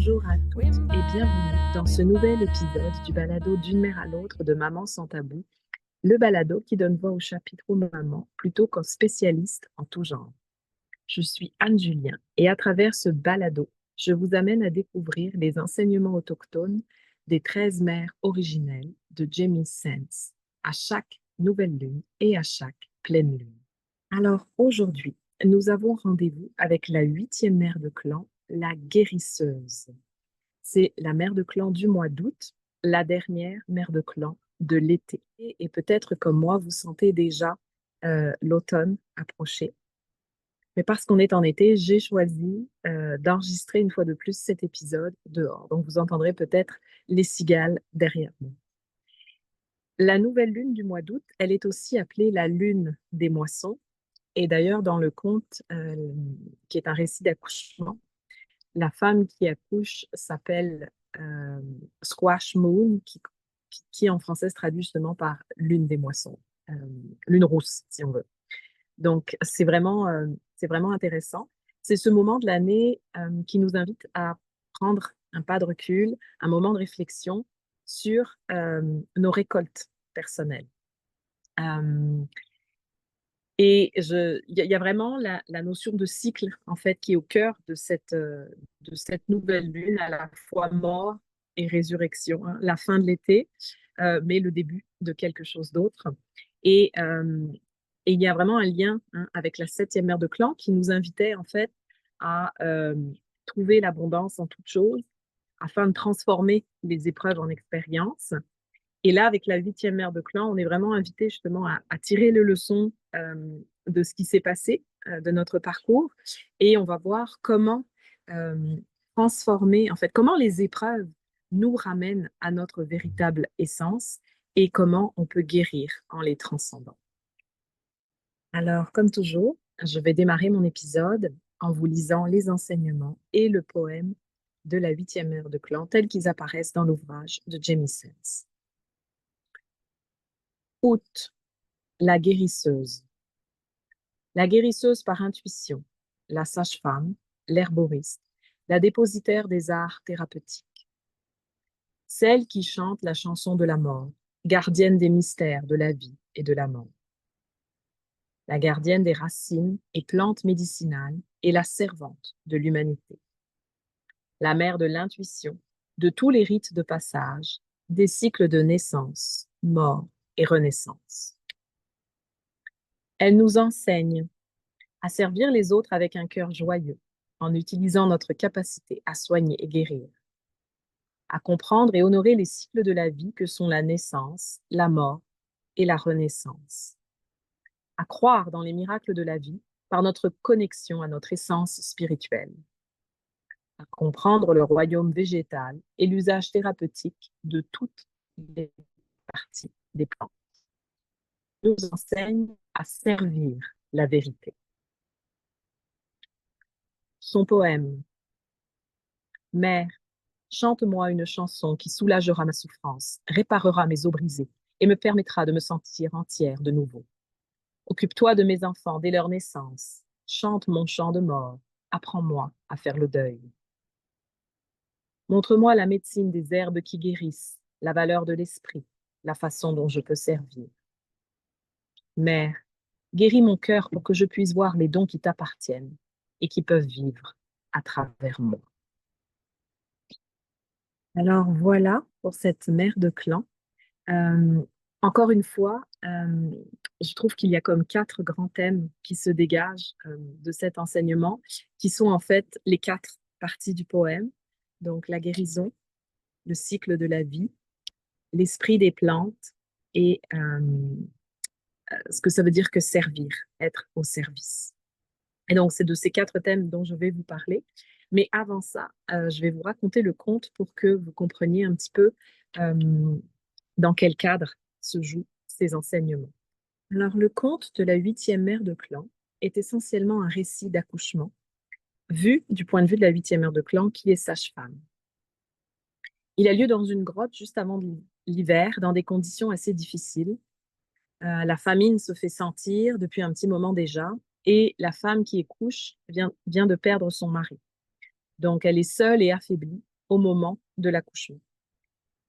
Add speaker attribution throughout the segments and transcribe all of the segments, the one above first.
Speaker 1: Bonjour à toutes et bienvenue dans ce nouvel épisode du balado d'une mère à l'autre de Maman sans tabou, le balado qui donne voix au chapitre aux mamans plutôt qu'aux spécialistes en tout genre. Je suis Anne Julien et à travers ce balado, je vous amène à découvrir les enseignements autochtones des 13 mères originelles de Jamie Sands à chaque nouvelle lune et à chaque pleine lune. Alors aujourd'hui, nous avons rendez-vous avec la 8e mère de clan, la guérisseuse. C'est la mère de clan du mois d'août, la dernière mère de clan de l'été. Et peut-être comme moi, vous sentez déjà l'automne approcher. Mais parce qu'on est en été, j'ai choisi d'enregistrer une fois de plus cet épisode dehors. Donc vous entendrez peut-être les cigales derrière nous. La nouvelle lune du mois d'août, elle est aussi appelée la lune des moissons. Et d'ailleurs, dans le conte, qui est un récit d'accouchement, la femme qui accouche s'appelle euh, Squash Moon, qui en français se traduit justement par lune des moissons, euh, lune rousse, si on veut. Donc, c'est vraiment intéressant. C'est ce moment de l'année qui nous invite à prendre un pas de recul, un moment de réflexion sur nos récoltes personnelles. Euh, il y a vraiment la notion de cycle, en fait, qui est au cœur de cette nouvelle lune, à la fois mort et résurrection, hein, la fin de l'été, mais le début de quelque chose d'autre. Et, euh, et il y a vraiment un lien, hein, avec la 7e mère de clan qui nous invitait, en fait, à trouver l'abondance en toute chose afin de transformer les épreuves en expériences. Et là, avec la 8e mère de clan, on est vraiment invité justement à tirer les leçons de ce qui s'est passé, de notre parcours, et on va voir comment euh, transformer, en fait, comment les épreuves nous ramènent à notre véritable essence et comment on peut guérir en les transcendant. Alors, comme toujours, je vais démarrer mon épisode en vous lisant les enseignements et le poème de la 8e mère de clan tels qu'ils apparaissent dans l'ouvrage de Jamie Sands. Août. La guérisseuse. La guérisseuse par intuition, la sage-femme, l'herboriste, la dépositaire des arts thérapeutiques. Celle qui chante la chanson de la mort, gardienne des mystères de la vie et de la mort. La gardienne des racines et plantes médicinales et la servante de l'humanité. La mère de l'intuition, de tous les rites de passage, des cycles de naissance, mort et renaissance. Elle nous enseigne à servir les autres avec un cœur joyeux, en utilisant notre capacité à soigner et guérir, à comprendre et honorer les cycles de la vie que sont la naissance, la mort et la renaissance, à croire dans les miracles de la vie par notre connexion à notre essence spirituelle, à comprendre le royaume végétal et l'usage thérapeutique de toutes les parties des plantes. Nous enseigne à servir la vérité. Son poème, Mère, chante-moi une chanson qui soulagera ma souffrance, réparera mes os brisés et me permettra de me sentir entière de nouveau. Occupe-toi de mes enfants dès leur naissance. Chante mon chant de mort. Apprends-moi à faire le deuil. Montre-moi la médecine des herbes qui guérissent, la valeur de l'esprit, la façon dont je peux servir. Mère, guéris mon cœur pour que je puisse voir les dons qui t'appartiennent et qui peuvent vivre à travers moi. Alors voilà pour cette mère de clan. Euh, Encore une fois, je trouve qu'il y a comme 4 grands thèmes qui se dégagent de cet enseignement, qui sont en fait les 4 parties du poème. Donc la guérison, le cycle de la vie, l'esprit des plantes et ce que ça veut dire que servir, être au service. Et donc c'est de ces 4 thèmes dont je vais vous parler. Mais avant ça, je vais vous raconter le conte pour que vous compreniez un petit peu euh, dans quel cadre se jouent ces enseignements. Alors, le conte de la 8e mère de clan est essentiellement un récit d'accouchement, vu du point de vue de la 8e mère de clan qui est sage-femme. Il a lieu dans une grotte juste avant l'hiver, dans des conditions assez difficiles. La famine se fait sentir depuis un petit moment déjà, et la femme qui accouche vient de perdre son mari. Donc, elle est seule et affaiblie, au moment de l'accouchement.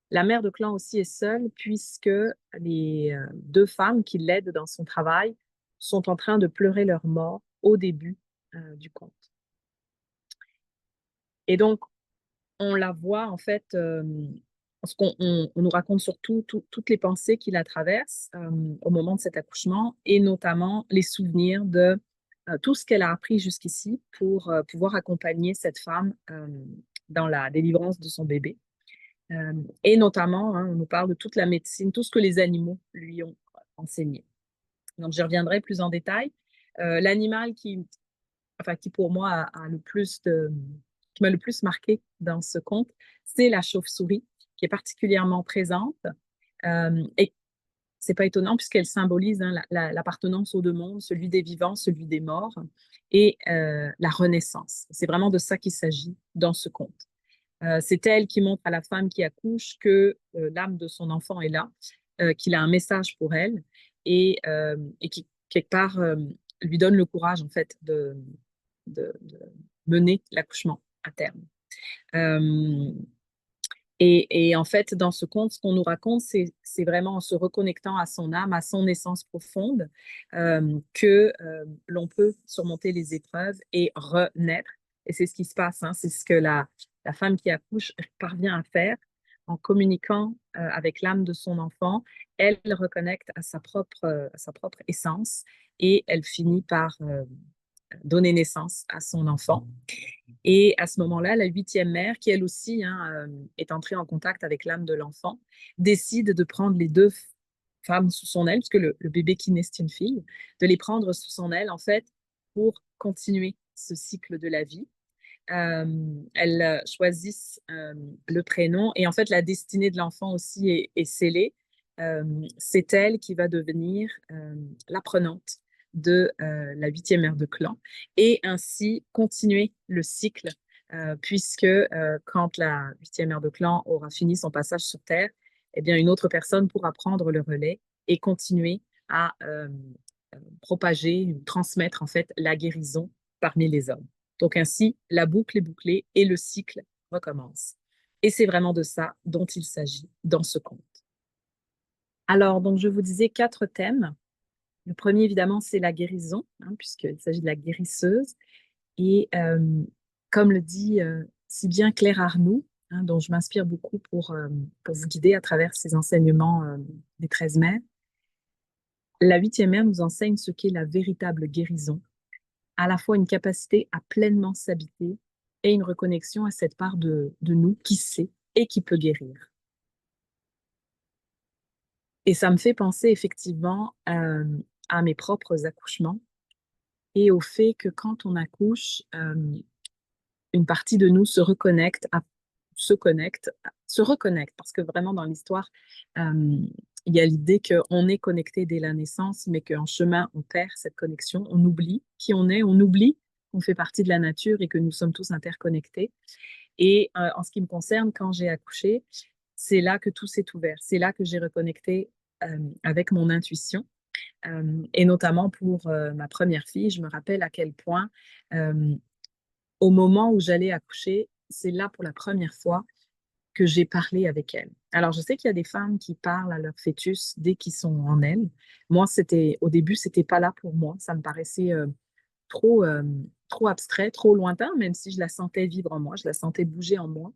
Speaker 1: La mère de clan aussi est seule puisque les deux femmes qui l'aident dans son travail sont en train de pleurer leur mort au début du conte. Et donc, on la voit en fait, parce qu'on nous raconte surtout toutes les pensées qui la traversent au moment de cet accouchement et notamment les souvenirs de tout ce qu'elle a appris jusqu'ici pour pouvoir accompagner cette femme dans la délivrance de son bébé. Et notamment, hein, on nous parle de toute la médecine, tout ce que les animaux lui ont enseigné. Donc, j'y reviendrai plus en détail. L'animal qui pour moi qui m'a le plus marqué dans ce conte, c'est la chauve-souris, qui est particulièrement présente. Et c'est pas étonnant puisqu'elle symbolise hein, l'appartenance aux deux mondes, celui des vivants, celui des morts, et la renaissance. C'est vraiment de ça qu'il s'agit dans ce conte. C'est elle qui montre à la femme qui accouche que l'âme de son enfant est là, qu'il a un message pour elle et qui, quelque part, lui donne le courage, en fait, de mener l'accouchement à terme. Et en fait, dans ce conte, ce qu'on nous raconte, c'est vraiment en se reconnectant à son âme, à son essence profonde, que l'on peut surmonter les épreuves et renaître. Et c'est ce qui se passe, hein, c'est ce que la femme qui accouche parvient à faire en communiquant avec l'âme de son enfant. Elle reconnecte à sa propre essence et elle finit par donner naissance à son enfant. Et à ce moment-là, la huitième mère, qui elle aussi hein, est entrée en contact avec l'âme de l'enfant, décide de prendre les deux femmes sous son aile, puisque le bébé qui naît, c'est une fille, de les prendre sous son aile, en fait, pour continuer ce cycle de la vie. Elles choisissent le prénom et en fait, la destinée de l'enfant aussi est scellée. C'est elle qui va devenir l'apprenante de la huitième mère de clan et ainsi continuer le cycle puisque quand la huitième mère de clan aura fini son passage sur Terre, eh bien, une autre personne pourra prendre le relais et continuer à propager, transmettre en fait la guérison parmi les hommes. Donc ainsi, la boucle est bouclée et le cycle recommence. Et c'est vraiment de ça dont il s'agit dans ce conte. Alors, donc je vous disais 4 thèmes. Le premier, évidemment, c'est la guérison, hein, puisqu'il s'agit de la guérisseuse. Et comme le dit si bien Claire Arnoux, hein, dont je m'inspire beaucoup pour vous guider à travers ces enseignements des 13 mères, la huitième mère nous enseigne ce qu'est la véritable guérison, à la fois une capacité à pleinement s'habiter et une reconnexion à cette part de nous qui sait et qui peut guérir. Et ça me fait penser effectivement à mes propres accouchements et au fait que quand on accouche, une partie de nous se reconnecte, parce que vraiment dans l'histoire, il y a l'idée qu'on est connecté dès la naissance, mais qu'en chemin, on perd cette connexion, on oublie qui on est, on oublie qu'on fait partie de la nature et que nous sommes tous interconnectés. Et en ce qui me concerne, quand j'ai accouché, c'est là que tout s'est ouvert, c'est là que j'ai reconnecté avec mon intuition. Et notamment pour ma première fille, je me rappelle à quel point euh, au moment où j'allais accoucher, c'est là pour la première fois que j'ai parlé avec elle. Alors, je sais qu'il y a des femmes qui parlent à leur fœtus dès qu'ils sont en elles. Moi, au début, c'était pas là pour moi. Ça me paraissait trop, trop abstrait, trop lointain, même si je la sentais vivre en moi, je la sentais bouger en moi.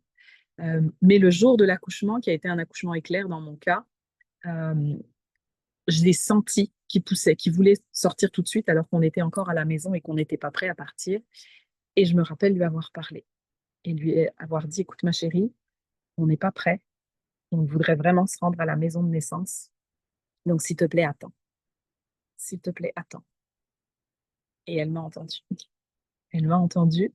Speaker 1: Mais le jour de l'accouchement, qui a été un accouchement éclair dans mon cas, euh, je l'ai senti qui poussait, qui voulait sortir tout de suite alors qu'on était encore à la maison et qu'on n'était pas prêt à partir. Et je me rappelle lui avoir parlé et lui avoir dit, écoute ma chérie, on n'est pas prêt, on voudrait vraiment se rendre à la maison de naissance. Donc s'il te plaît, attends. S'il te plaît, attends. Et elle m'a entendu. Elle m'a entendu.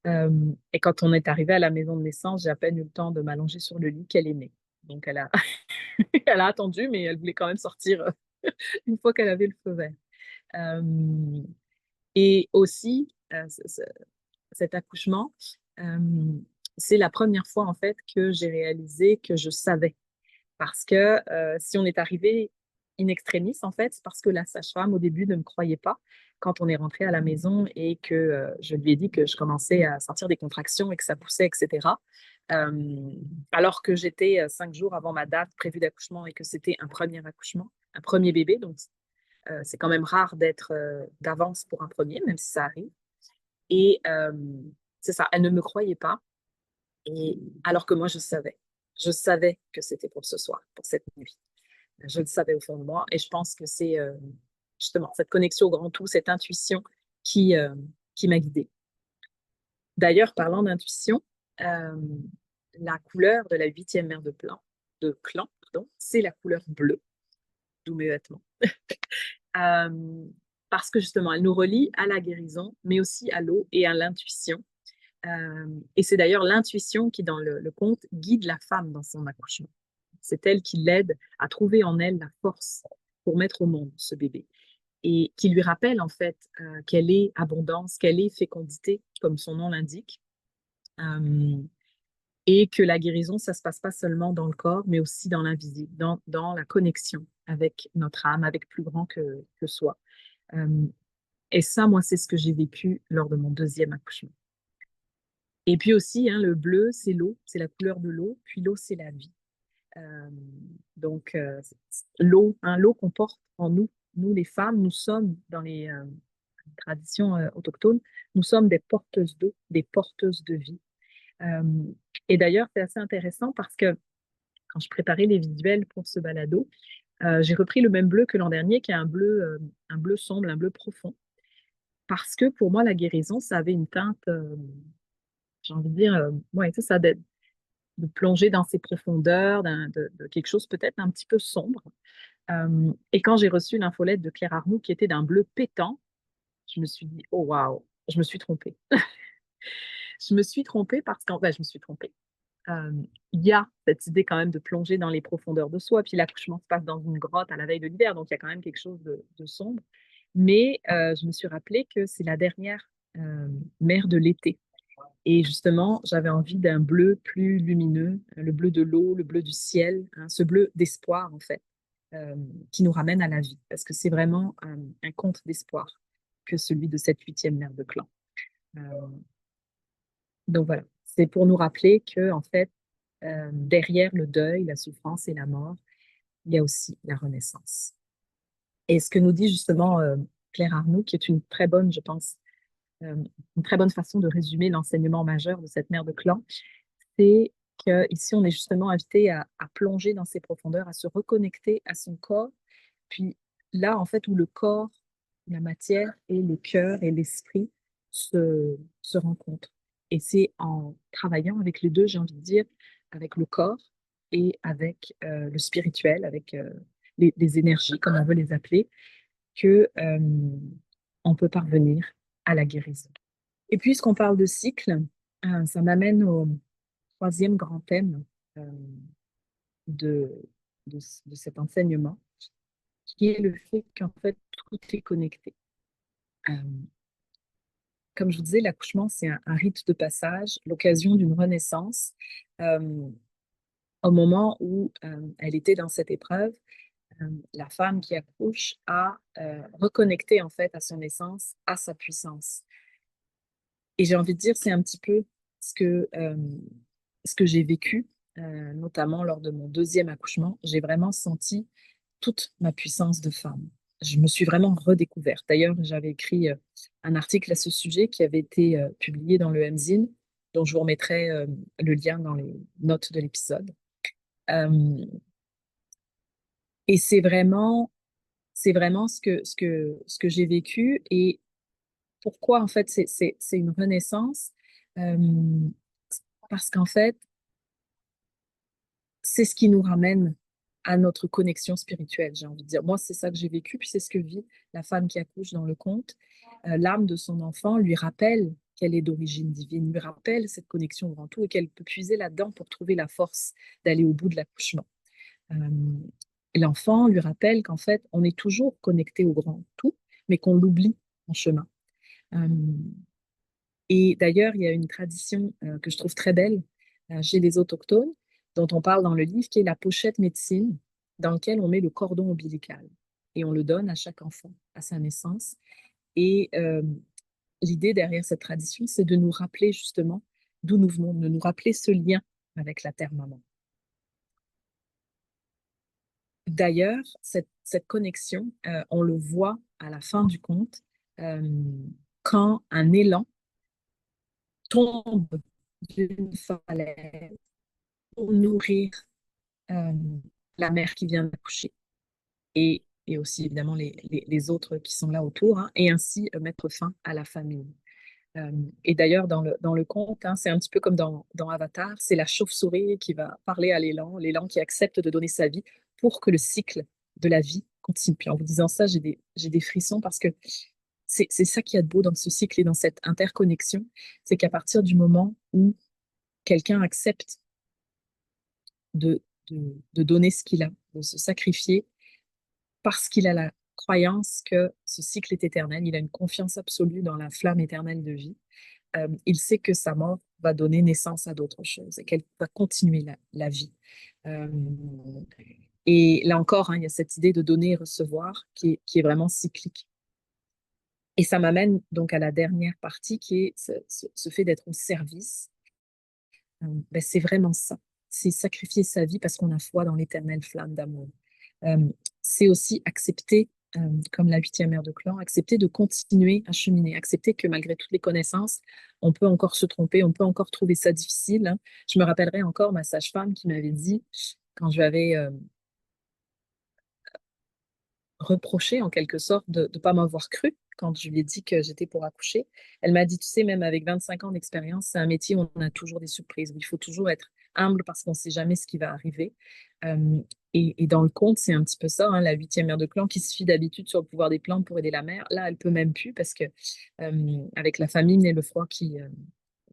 Speaker 1: Et quand on est arrivé à la maison de naissance, j'ai à peine eu le temps de m'allonger sur le lit qu'elle est née. Donc elle a, elle a attendu, mais elle voulait quand même sortir une fois qu'elle avait le feu vert. Euh, et aussi, cet accouchement, euh, c'est la première fois en fait que j'ai réalisé que je savais. Parce que si on est arrivé in extremis, en fait, c'est parce que la sage-femme au début ne me croyait pas. quand on est rentré à la maison et que je lui ai dit que je commençais à sentir des contractions et que ça poussait, etc. Euh, Alors que j'étais 5 jours avant ma date prévue d'accouchement et que c'était un premier accouchement, un premier bébé. Donc, c'est quand même rare d'être d'avance pour un premier, même si ça arrive. Et c'est ça, elle ne me croyait pas. Et alors que moi, je savais. Je savais que c'était pour ce soir, pour cette nuit. Je le savais au fond de moi. Et je pense que c'est justement cette connexion au grand tout, cette intuition qui, euh, qui m'a guidée. D'ailleurs, parlant d'intuition, euh, la couleur de la huitième mère de clan, pardon, c'est la couleur bleue, d'où mes vêtements. Euh, Parce que justement, elle nous relie à la guérison, mais aussi à l'eau et à l'intuition. Et c'est d'ailleurs l'intuition qui, dans le conte, guide la femme dans son accouchement. C'est elle qui l'aide à trouver en elle la force pour mettre au monde ce bébé et qui lui rappelle en fait qu'elle est abondance, qu'elle est fécondité, comme son nom l'indique, euh, et que la guérison, ça se passe pas seulement dans le corps, mais aussi dans l'invisible, dans la connexion avec notre âme, avec plus grand que soi. Euh, et ça, moi, c'est ce que j'ai vécu lors de mon deuxième accouchement. Et puis aussi, hein, le bleu, c'est l'eau, c'est la couleur de l'eau, puis l'eau, c'est la vie. Euh, donc, l'eau, hein, l'eau qu'on porte en nous. Nous, les femmes, nous sommes dans les traditions autochtones, nous sommes des porteuses d'eau, des porteuses de vie. Euh, et d'ailleurs, c'est assez intéressant parce que quand je préparais les visuels pour ce balado, j'ai repris le même bleu que l'an dernier, qui est un bleu sombre, un bleu profond. Parce que pour moi, la guérison, ça avait une teinte, j'ai envie de dire, ouais, c'est ça, de plonger dans ses profondeurs, de quelque chose peut-être un petit peu sombre. Et quand j'ai reçu l'infolette de Claire Arnoux qui était d'un bleu pétant, je me suis dit, oh waouh, je me suis trompée. Je me suis trompée parce qu'en fait, je me suis trompée. Euh, Il y a cette idée quand même de plonger dans les profondeurs de soi. Puis l'accouchement se passe dans une grotte à la veille de l'hiver, donc il y a quand même quelque chose de sombre. Mais je me suis rappelé que c'est la dernière mère de l'été. Et justement, j'avais envie d'un bleu plus lumineux, le bleu de l'eau, le bleu du ciel, hein, ce bleu d'espoir en fait, euh, qui nous ramène à la vie, parce que c'est vraiment un conte d'espoir que celui de cette huitième mère de clan. Euh, donc voilà, c'est pour nous rappeler que en fait, derrière le deuil, la souffrance et la mort, il y a aussi la renaissance. Et ce que nous dit justement Claire Arnoux, qui est une très bonne, je pense, euh, une très bonne façon de résumer l'enseignement majeur de cette mère de clan, c'est qu'ici, on est justement invité à plonger dans ses profondeurs, à se reconnecter à son corps. Puis là, en fait, où le corps, la matière et le cœur et l'esprit se rencontrent. Et c'est en travaillant avec les deux, j'ai envie de dire, avec le corps et avec le spirituel, avec les énergies, comme on veut les appeler, que on peut parvenir à la guérison. Et puisqu'on parle de cycle, ça m'amène au troisième grand thème euh, de, de cet enseignement, qui est le fait qu'en fait, tout est connecté. Euh, Comme je vous disais, l'accouchement, c'est un rite de passage, l'occasion d'une renaissance. Euh, Au moment où elle était dans cette épreuve, la femme qui accouche a reconnecté en fait à son essence, à sa puissance. Et j'ai envie de dire, c'est un petit peu ce que j'ai vécu, notamment lors de mon deuxième accouchement. J'ai vraiment senti toute ma puissance de femme. Je me suis vraiment redécouverte. D'ailleurs, j'avais écrit un article à ce sujet qui avait été publié dans le MZine, dont je vous remettrai le lien dans les notes de l'épisode. Euh, et c'est vraiment ce que j'ai vécu et pourquoi en fait c'est une renaissance. Euh, Parce qu'en fait, c'est ce qui nous ramène à notre connexion spirituelle, j'ai envie de dire. Moi, c'est ça que j'ai vécu, puis c'est ce que vit la femme qui accouche dans le conte. L'âme de son enfant lui rappelle qu'elle est d'origine divine, lui rappelle cette connexion au grand tout et qu'elle peut puiser là-dedans pour trouver la force d'aller au bout de l'accouchement. Euh, L'enfant lui rappelle qu'en fait, on est toujours connecté au grand tout, mais qu'on l'oublie en chemin. Euh, et d'ailleurs, il y a une tradition que je trouve très belle chez les autochtones, dont on parle dans le livre, qui est la pochette médecine, dans laquelle on met le cordon ombilical. Et on le donne à chaque enfant à sa naissance. Et l'idée derrière cette tradition, c'est de nous rappeler justement d'où nous venons, de nous rappeler ce lien avec la terre-maman. D'ailleurs, cette connexion, on le voit à la fin du conte, euh, quand un élan tombe d'une falaise pour nourrir euh, la mère qui vient d'accoucher et aussi évidemment les autres qui sont là autour, hein, et ainsi mettre fin à la famine. Euh, et d'ailleurs, dans le conte, hein, c'est un petit peu comme dans Avatar, c'est la chauve-souris qui va parler à l'élan qui accepte de donner sa vie pour que le cycle de la vie continue. Puis en vous disant ça, j'ai des frissons parce que c'est ça qu'il y a de beau dans ce cycle et dans cette interconnexion, c'est qu'à partir du moment où quelqu'un accepte de donner ce qu'il a, de se sacrifier, parce qu'il a la croyance que ce cycle est éternel, il a une confiance absolue dans la flamme éternelle de vie, il sait que sa mort va donner naissance à d'autres choses et qu'elle va continuer la vie. Euh, et là encore, hein, il y a cette idée de donner et recevoir qui est vraiment cyclique. Et ça m'amène donc à la dernière partie qui est ce fait d'être au service. Ben, c'est vraiment ça. C'est sacrifier sa vie parce qu'on a foi dans l'éternelle flamme d'amour. Euh, c'est aussi accepter, comme la huitième ère de clan, accepter de continuer à cheminer, accepter que malgré toutes les connaissances, on peut encore se tromper, on peut encore trouver ça difficile, hein. Je me rappellerai encore ma sage-femme qui m'avait dit, quand je lui avais reproché en quelque sorte de ne pas m'avoir cru quand je lui ai dit que j'étais pour accoucher. Elle m'a dit, tu sais, même avec 25 ans d'expérience, c'est un métier où on a toujours des surprises, où il faut toujours être humble parce qu'on ne sait jamais ce qui va arriver. Euh, et dans le conte, c'est un petit peu ça, hein, la huitième mère de clan qui se fie d'habitude sur le pouvoir des plantes pour aider la mère. Là, elle peut même plus parce que avec la famine et le froid qui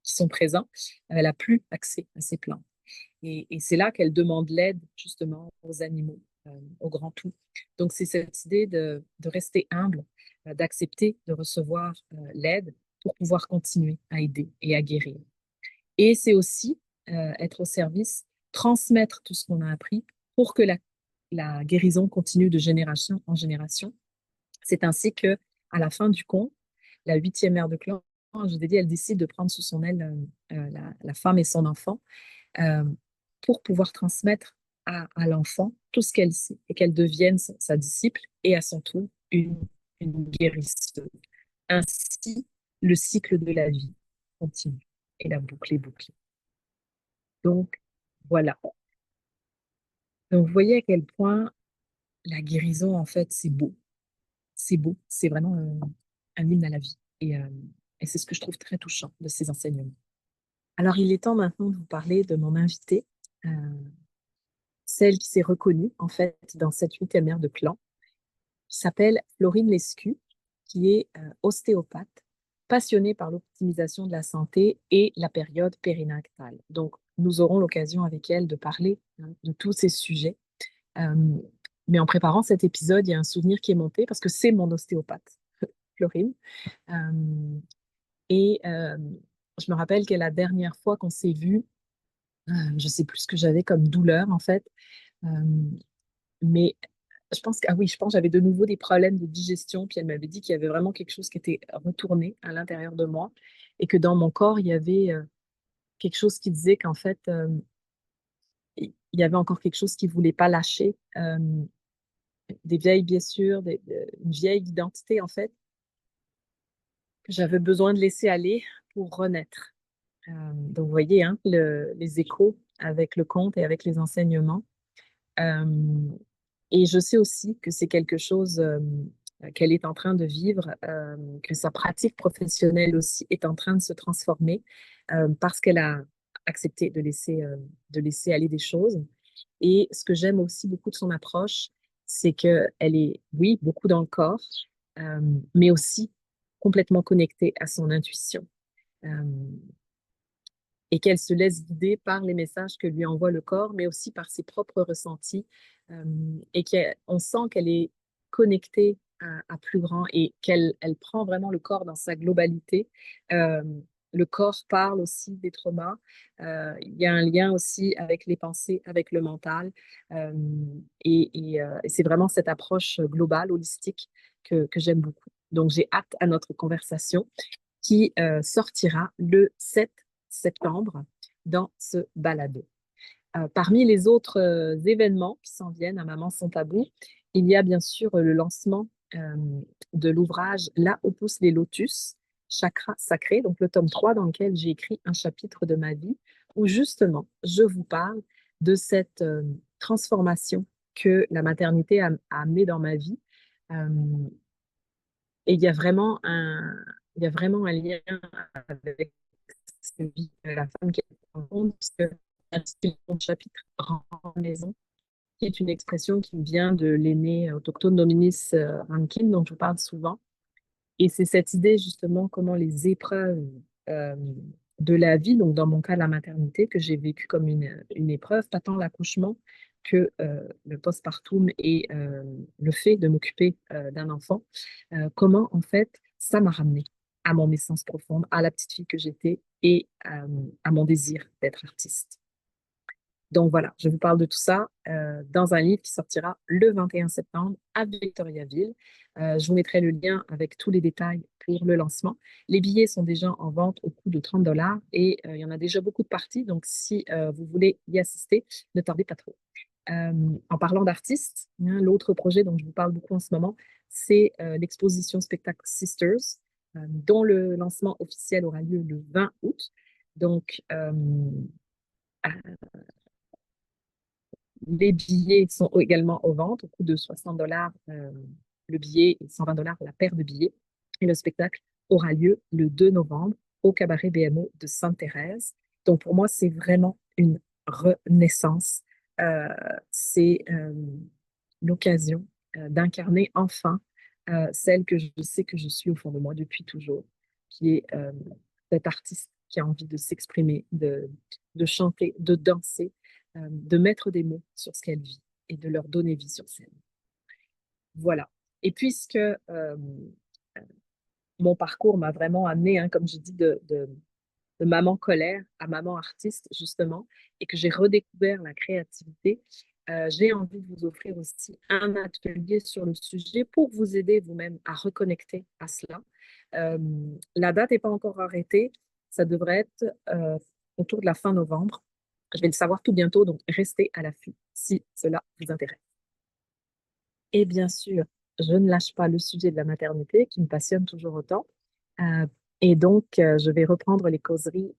Speaker 1: sont présents, elle a plus accès à ces plantes. Et c'est là qu'elle demande l'aide justement aux animaux, au grand tout. Donc c'est cette idée de rester humble, d'accepter de recevoir l'aide pour pouvoir continuer à aider et à guérir. Et c'est aussi être au service, transmettre tout ce qu'on a appris pour que la guérison continue de génération en génération. C'est ainsi que, à la fin du conte, la huitième mère de clan, je vous ai dit, elle décide de prendre sous son aile la femme et son enfant euh, pour pouvoir transmettre à l'enfant tout ce qu'elle sait et qu'elle devienne sa disciple et à son tour une guérisseuse. Ainsi, le cycle de la vie continue et la boucle est bouclée. Donc, voilà. Donc, vous voyez à quel point la guérison, en fait, c'est beau. C'est beau. C'est vraiment un hymne à la vie. Et c'est ce que je trouve très touchant de ces enseignements. Alors, il est temps maintenant de vous parler de mon invitée, euh, celle qui s'est reconnue, en fait, dans cette huitième ère de clan, qui s'appelle Florine Lescu, qui est ostéopathe, passionnée par l'optimisation de la santé et la période périnatale. Donc, nous aurons l'occasion avec elle de parler, hein, de tous ces sujets. Euh, mais en préparant cet épisode, il y a un souvenir qui est monté parce que c'est mon ostéopathe, Florine. Euh, et je me rappelle que la dernière fois qu'on s'est vu, je sais plus ce que j'avais comme douleur en fait, euh, mais je pense que, ah oui, je pense que j'avais de nouveau des problèmes de digestion. Puis elle m'avait dit qu'il y avait vraiment quelque chose qui était retourné à l'intérieur de moi et que dans mon corps, il y avait quelque chose qui disait qu'en fait, il y avait encore quelque chose qui voulait pas lâcher, des vieilles blessures, une vieille identité en fait, que j'avais besoin de laisser aller pour renaître. Donc, vous voyez, hein, les échos avec le conte et avec les enseignements. Euh, et je sais aussi que c'est quelque chose qu'elle est en train de vivre, que sa pratique professionnelle aussi est en train de se transformer parce qu'elle a accepté de laisser aller des choses. Et ce que j'aime aussi beaucoup de son approche, c'est qu'elle est, oui, beaucoup dans le corps, euh, mais aussi complètement connectée à son intuition. Euh, et qu'elle se laisse guider par les messages que lui envoie le corps, mais aussi par ses propres ressentis, euh, et qu'on sent qu'elle est connectée à plus grand et qu'elle prend vraiment le corps dans sa globalité. Euh, le corps parle aussi des traumas. Il y a un lien aussi avec les pensées, avec le mental. Et c'est vraiment cette approche globale, holistique, que j'aime beaucoup. Donc, j'ai hâte à notre conversation qui sortira le 7 septembre dans ce balado. Parmi les autres événements qui s'en viennent à Maman sans tabou, il y a bien sûr le lancement de l'ouvrage Là où poussent les lotus, Chakra sacré, donc le tome 3 dans lequel j'ai écrit un chapitre de ma vie où justement je vous parle de cette transformation que la maternité a amenée dans ma vie. Euh, et il y a vraiment un lien avec cette vie de la femme qui est en monde, puisque l'intitulé de mon chapitre Rends maison, qui est une expression qui vient de l'aîné autochtone Dominis Rankin, dont je vous parle souvent. Et c'est cette idée, justement, comment les épreuves euh, de la vie, donc dans mon cas, la maternité, que j'ai vécue comme une épreuve, pas tant l'accouchement que le postpartum et le fait de m'occuper d'un enfant, comment, en fait, ça m'a ramené à mon essence profonde, à la petite fille que j'étais et à mon désir d'être artiste. Donc voilà, je vous parle de tout ça dans un livre qui sortira le 21 septembre à Victoriaville. Je vous mettrai le lien avec tous les détails pour le lancement. Les billets sont déjà en vente au coût de 30 $ et il y en a déjà beaucoup de parties. Donc si vous voulez y assister, ne tardez pas trop. En parlant d'artistes, hein, l'autre projet dont je vous parle beaucoup en ce moment, c'est l'exposition spectacle Sisters, dont le lancement officiel aura lieu le 20 août. Donc, les billets sont également aux ventes au coût de 60 $ le billet et 120 $ la paire de billets. Et le spectacle aura lieu le 2 novembre au Cabaret BMO de Sainte-Thérèse. Donc pour moi, c'est vraiment une renaissance. Euh, c'est l'occasion d'incarner enfin celle que je sais que je suis au fond de moi depuis toujours, qui est cette artiste qui a envie de s'exprimer, de chanter, de danser, de mettre des mots sur ce qu'elle vit et de leur donner vie sur scène. Voilà. Et puisque mon parcours m'a vraiment amené, hein, comme je dis, de maman colère à maman artiste, justement, et que j'ai redécouvert la créativité, j'ai envie de vous offrir aussi un atelier sur le sujet pour vous aider vous-même à reconnecter à cela. Euh, la date n'est pas encore arrêtée. Ça devrait être autour de la fin novembre. Je vais le savoir tout bientôt, donc restez à l'affût si cela vous intéresse. Et bien sûr, je ne lâche pas le sujet de la maternité qui me passionne toujours autant. Euh, et donc, je vais reprendre les causeries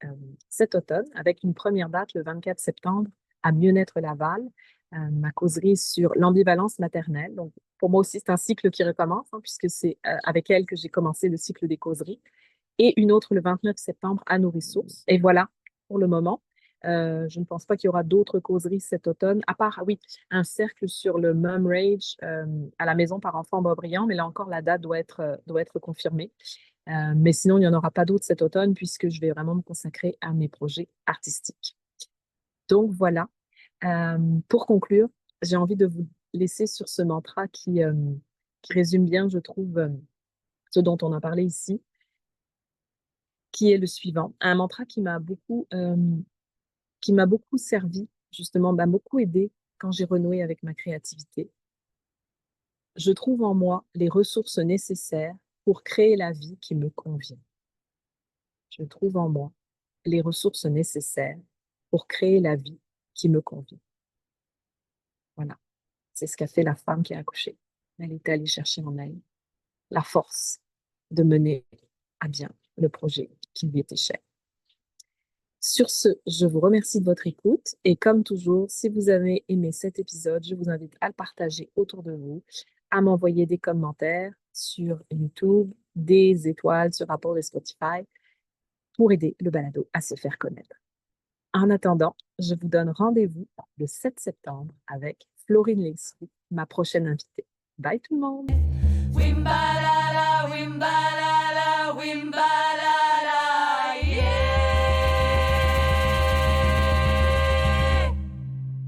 Speaker 1: cet automne avec une première date le 24 septembre à Mieux-Être-Laval, ma causerie sur l'ambivalence maternelle. Donc, pour moi aussi, c'est un cycle qui recommence, hein, puisque c'est avec elle que j'ai commencé le cycle des causeries. Et une autre le 29 septembre à nos ressources. Et voilà pour le moment. Je ne pense pas qu'il y aura d'autres causeries cet automne, à part, ah oui, un cercle sur le Mum Rage à la maison par enfant Boisbriand, mais là encore, la date doit être confirmée. Mais sinon, il n'y en aura pas d'autres cet automne puisque je vais vraiment me consacrer à mes projets artistiques. Donc voilà. Pour conclure, j'ai envie de vous laisser sur ce mantra qui résume bien, je trouve, ce dont on a parlé ici, qui est le suivant. Un mantra qui m'a beaucoup servi, justement, m'a beaucoup aidé quand j'ai renoué avec ma créativité. Je trouve en moi les ressources nécessaires pour créer la vie qui me convient. Je trouve en moi les ressources nécessaires pour créer la vie qui me convient. Voilà. C'est ce qu'a fait la femme qui a accouché. Elle était allée chercher en elle la force de mener à bien le projet qui lui était cher. Sur ce, je vous remercie de votre écoute et comme toujours, si vous avez aimé cet épisode, je vous invite à le partager autour de vous, à m'envoyer des commentaires sur YouTube, des étoiles sur Apple et Spotify pour aider le balado à se faire connaître. En attendant, je vous donne rendez-vous le 7 septembre avec Florine Leslie, ma prochaine invitée. Bye tout le monde!